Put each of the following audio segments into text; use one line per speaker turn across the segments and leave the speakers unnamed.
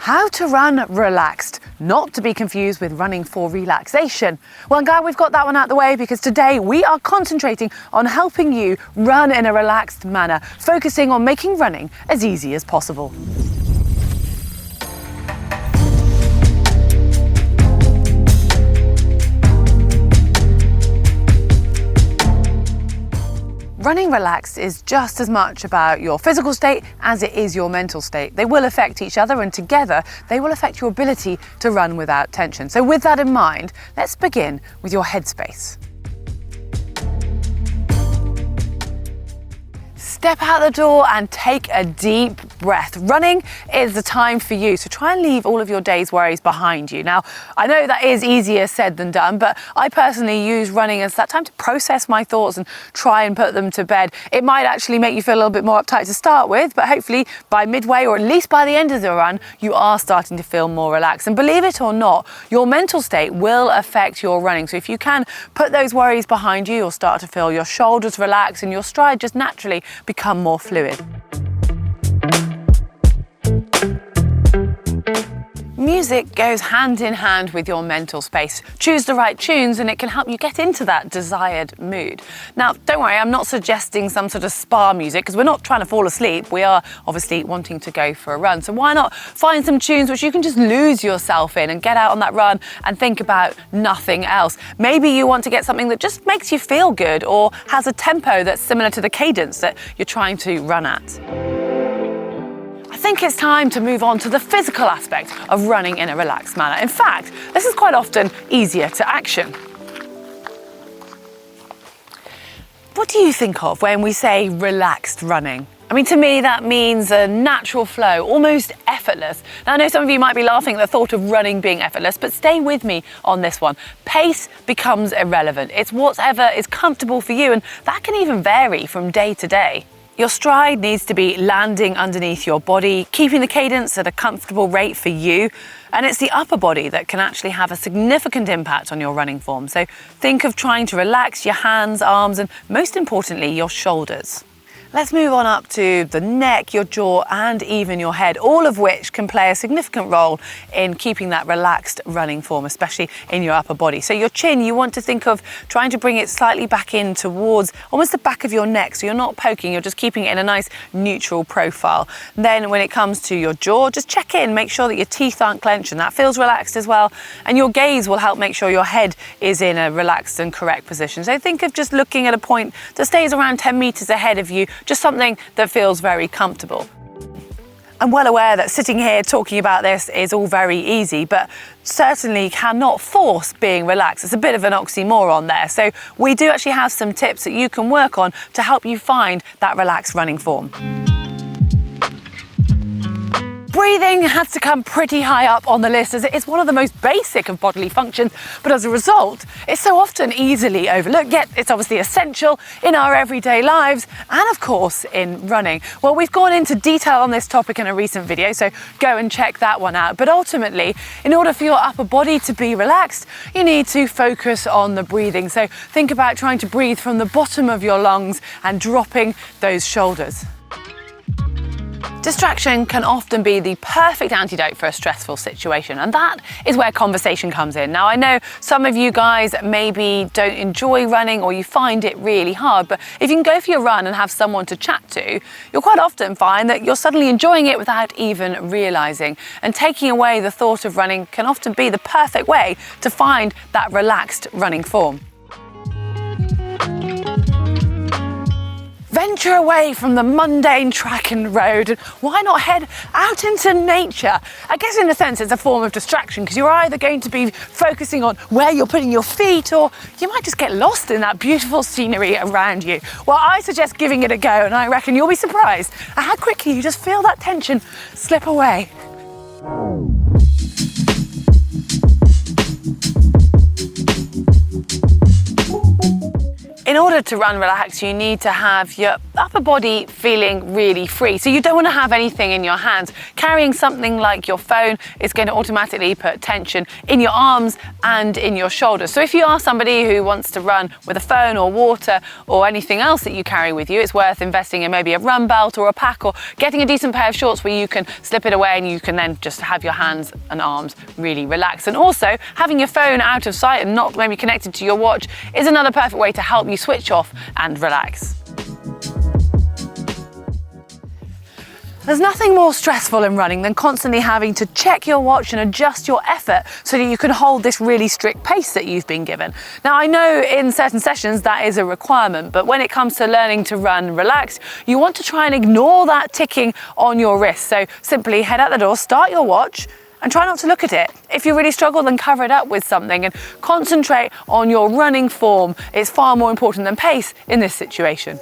How to run relaxed, not to be confused with running for relaxation. Well, I'm glad we've got that one out of the way because today we are concentrating on helping you run in a relaxed manner, focusing on making running as easy as possible. Running relaxed is just as much about your physical state as it is your mental state. They will affect each other, and together they will affect your ability to run without tension. So with that in mind, let's begin with your headspace. Step out the door and take a deep breath. Running is the time for you, so try and leave all of your day's worries behind you. Now, I know that is easier said than done, but I personally use running as that time to process my thoughts and try and put them to bed. It might actually make you feel a little bit more uptight to start with, but hopefully by midway or at least by the end of the run, you are starting to feel more relaxed. And believe it or not, your mental state will affect your running. So if you can put those worries behind you, you'll start to feel your shoulders relax and your stride just naturally become more fluid. Music goes hand in hand with your mental space. Choose the right tunes and it can help you get into that desired mood. Now, don't worry, I'm not suggesting some sort of spa music because we're not trying to fall asleep. We are obviously wanting to go for a run. So why not find some tunes which you can just lose yourself in and get out on that run and think about nothing else. Maybe you want to get something that just makes you feel good or has a tempo that's similar to the cadence that you're trying to run at. I think it's time to move on to the physical aspect of running in a relaxed manner. In fact, this is quite often easier to action. What do you think of when we say relaxed running? I mean, to me, that means a natural flow, almost effortless. Now, I know some of you might be laughing at the thought of running being effortless, but stay with me on this one. Pace becomes irrelevant. It's whatever is comfortable for you, and that can even vary from day to day. Your stride needs to be landing underneath your body, keeping the cadence at a comfortable rate for you. And it's the upper body that can actually have a significant impact on your running form. So think of trying to relax your hands, arms, and most importantly, your shoulders. Let's move on up to the neck, your jaw, and even your head, all of which can play a significant role in keeping that relaxed running form, especially in your upper body. So your chin, you want to think of trying to bring it slightly back in towards almost the back of your neck. So you're not poking, you're just keeping it in a nice neutral profile. Then when it comes to your jaw, just check in, make sure that your teeth aren't clenched and that feels relaxed as well. And your gaze will help make sure your head is in a relaxed and correct position. So think of just looking at a point that stays around 10 meters ahead of you, just something that feels very comfortable. I'm well aware that sitting here talking about this is all very easy, but certainly cannot force being relaxed. It's a bit of an oxymoron there. So we do actually have some tips that you can work on to help you find that relaxed running form. Breathing has to come pretty high up on the list as it's one of the most basic of bodily functions, but as a result, it's so often easily overlooked, yet it's obviously essential in our everyday lives and of course in running. Well, we've gone into detail on this topic in a recent video, so go and check that one out. But ultimately, in order for your upper body to be relaxed, you need to focus on the breathing. So think about trying to breathe from the bottom of your lungs and dropping those shoulders. Distraction can often be the perfect antidote for a stressful situation, and that is where conversation comes in. Now, I know some of you guys maybe don't enjoy running or you find it really hard, but if you can go for your run and have someone to chat to, you'll quite often find that you're suddenly enjoying it without even realizing. And taking away the thought of running can often be the perfect way to find that relaxed running form. Venture away from the mundane track and road, and why not head out into nature? I guess in a sense it's a form of distraction because you're either going to be focusing on where you're putting your feet or you might just get lost in that beautiful scenery around you. Well, I suggest giving it a go and I reckon you'll be surprised at how quickly you just feel that tension slip away. In order to run relaxed, you need to have your upper body feeling really free. So you don't want to have anything in your hands. Carrying something like your phone is going to automatically put tension in your arms and in your shoulders. So if you are somebody who wants to run with a phone or water or anything else that you carry with you, it's worth investing in maybe a run belt or a pack, or getting a decent pair of shorts where you can slip it away and you can then just have your hands and arms really relaxed. And also having your phone out of sight and not maybe connected to your watch is another perfect way to help you switch off and relax. There's nothing more stressful in running than constantly having to check your watch and adjust your effort so that you can hold this really strict pace that you've been given. Now, I know in certain sessions that is a requirement, but when it comes to learning to run relaxed, you want to try and ignore that ticking on your wrist. So simply head out the door, start your watch, and try not to look at it. If you really struggle, then cover it up with something and concentrate on your running form. It's far more important than pace in this situation.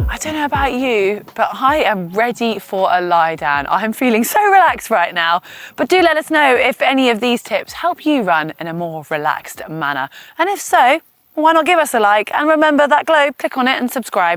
I don't know about you, but I am ready for a lie down. I'm feeling so relaxed right now. But do let us know if any of these tips help you run in a more relaxed manner. And if so, why not give us a like? And remember that globe, click on it and subscribe.